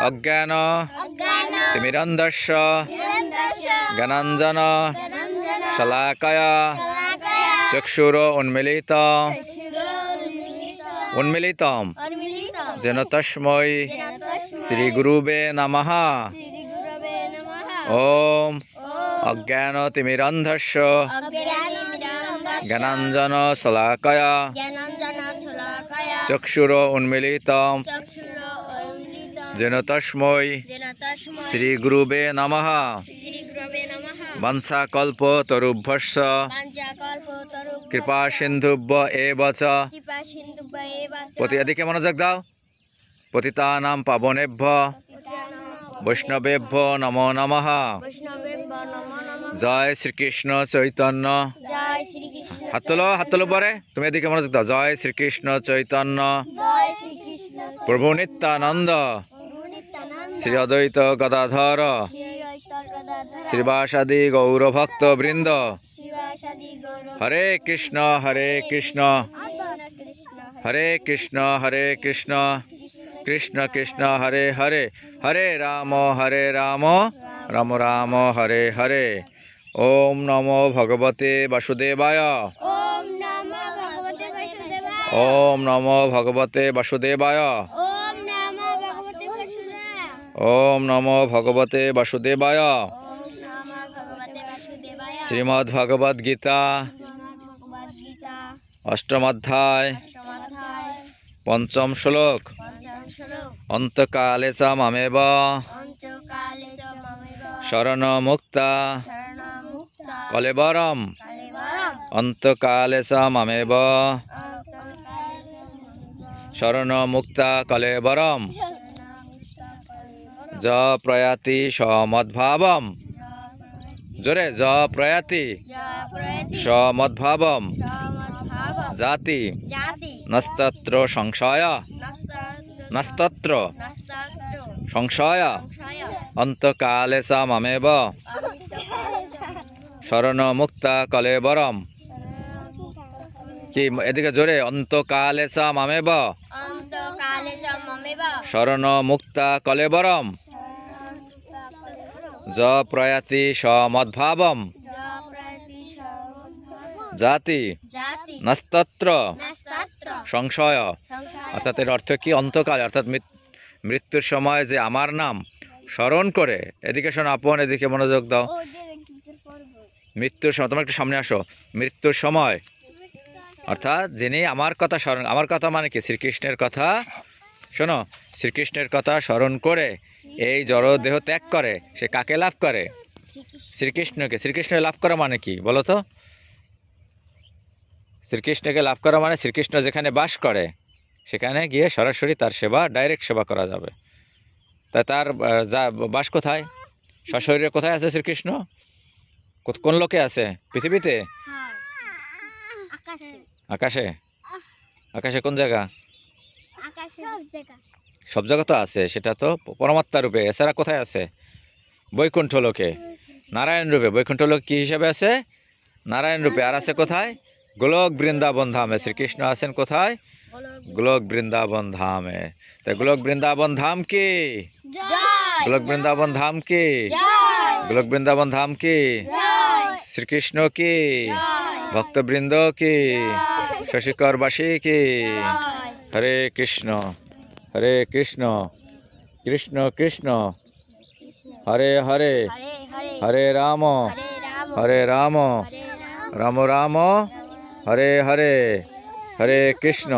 অজ্ঞান তিমিরন্ধস্য জ্ঞানাঞ্জন শলাকয়া চক্ষুর উন্মিলিতম যেন তস্मै শ্রীগুরুবে নমঃ। ওম অজ্ঞান তিমিরন্ধস্য জ্ঞানাঞ্জন শলাকয়া চক্ষুর উন্মিলিতম যেন তস্मै শ্রীগুরুবে নমঃ। বংশাকল্পতরুভ্যশ্চ কৃপা সিন্ধুভ্য এব চ। এদিকে মনোযোগ দাও। পতিতানাং পাবনেভ্যো বৈষ্ণবেভ্যো নমো নমঃ। জয় শ্রীকৃষ্ণ চৈতন্য। হাত তোলো পরে তুমি এদিকে মনোযোগ দাও। জয় শ্রীকৃষ্ণ চৈতন্য প্রভু নিত্যানন্দ শ্রী অদ্বৈত গদাধর শ্রীবাসাদি গৌরভক্ত বৃন্দ। হরে কৃষ্ণ হরে কৃষ্ণ হরে কৃষ্ণ হরে কৃষ্ণ কৃষ্ণ কৃষ্ণ হরে হরে হরে রাম রাম রাম হরে হরে। ওম নমো ভগবতে বাসুদেবায়। ওম নমো ভগবতে বাসুদেবায়। ওম নমো ভগবতে বাসুদেবায়। শ্রীমদ্ ভগবদ গীতা অষ্টম অধ্যায় পঞ্চম শ্লোক। অন্তকালে চ মামেব শরণমুক্তা কলেবরম। অন্তকালে চ মামেব শরণমুক্তা কলেবরম। য প্রয়াতি সমদ্ভাবম। জোরে য প্রয়াতি সমদ্ভাবম জাতি নস্তত্র সংশয় নস্তত্র সংশয়। অন্তকালে চ মামেব শরণমুক্তা কলেবরম। কি এদিকে জোরে। অন্তকালে চ মামেব শরণমুক্তা কলেবরম য প্রয়াতি সমদ্ভাবম জাতি নস্তত্র সংশয়। অর্থাৎ এর অর্থ কি? অন্তকালে অর্থাৎ মৃত্যুর সময় যে আমার নাম স্মরণ করে। এদিকে শোনো আপন, এদিকে মনোযোগ দাও। মৃত্যুর সময়, তোমরা একটু সামনে আসো। মৃত্যুর সময় অর্থাৎ যিনি আমার কথা স্মরণ, আমার কথা মানে কি? শ্রীকৃষ্ণের কথা। শোনো, শ্রীকৃষ্ণের কথা স্মরণ করে এই জড় দেহ ত্যাগ করে, সে কাকে লাভ করে? শ্রীকৃষ্ণকে। শ্রীকৃষ্ণকে লাভ করা মানে কি বলো তো? শ্রীকৃষ্ণকে লাভ করা মানে শ্রীকৃষ্ণ যেখানে বাস করে সেখানে গিয়ে সরাসরি তার সেবা, ডাইরেক্ট সেবা করা যাবে। তা তার যা বাস কোথায়? সশরীরে কোথায় আছে শ্রীকৃষ্ণ? কোন লোকে আছে? পৃথিবীতে? আকাশে? আকাশে কোন জায়গা? সব জায়গা তো আছে, সেটা তো পরমাত্মা রূপে। এছাড়া কোথায় আছে? বৈকুণ্ঠ লোকে, নারায়ণ রূপে। বৈকুণ্ঠ লোক কি হিসাবে আছে? নারায়ণ রূপে। আর আছে কোথায়? গোলক বৃন্দাবন ধামে। শ্রীকৃষ্ণ আছেন কোথায়? গোলক বৃন্দাবন ধামে। তাই গোলক বৃন্দাবন ধাম কি? গোলক বৃন্দাবন ধাম কি? গোলক বৃন্দাবন ধাম কি? শ্রীকৃষ্ণ কি? ভক্তবৃন্দ কি? শশীকরবাসী কি? হরে কৃষ্ণ হরে কৃষ্ণ কৃষ্ণ কৃষ্ণ হরে হরে হরে রাম রাম রাম হরে হরে হরে কৃষ্ণ।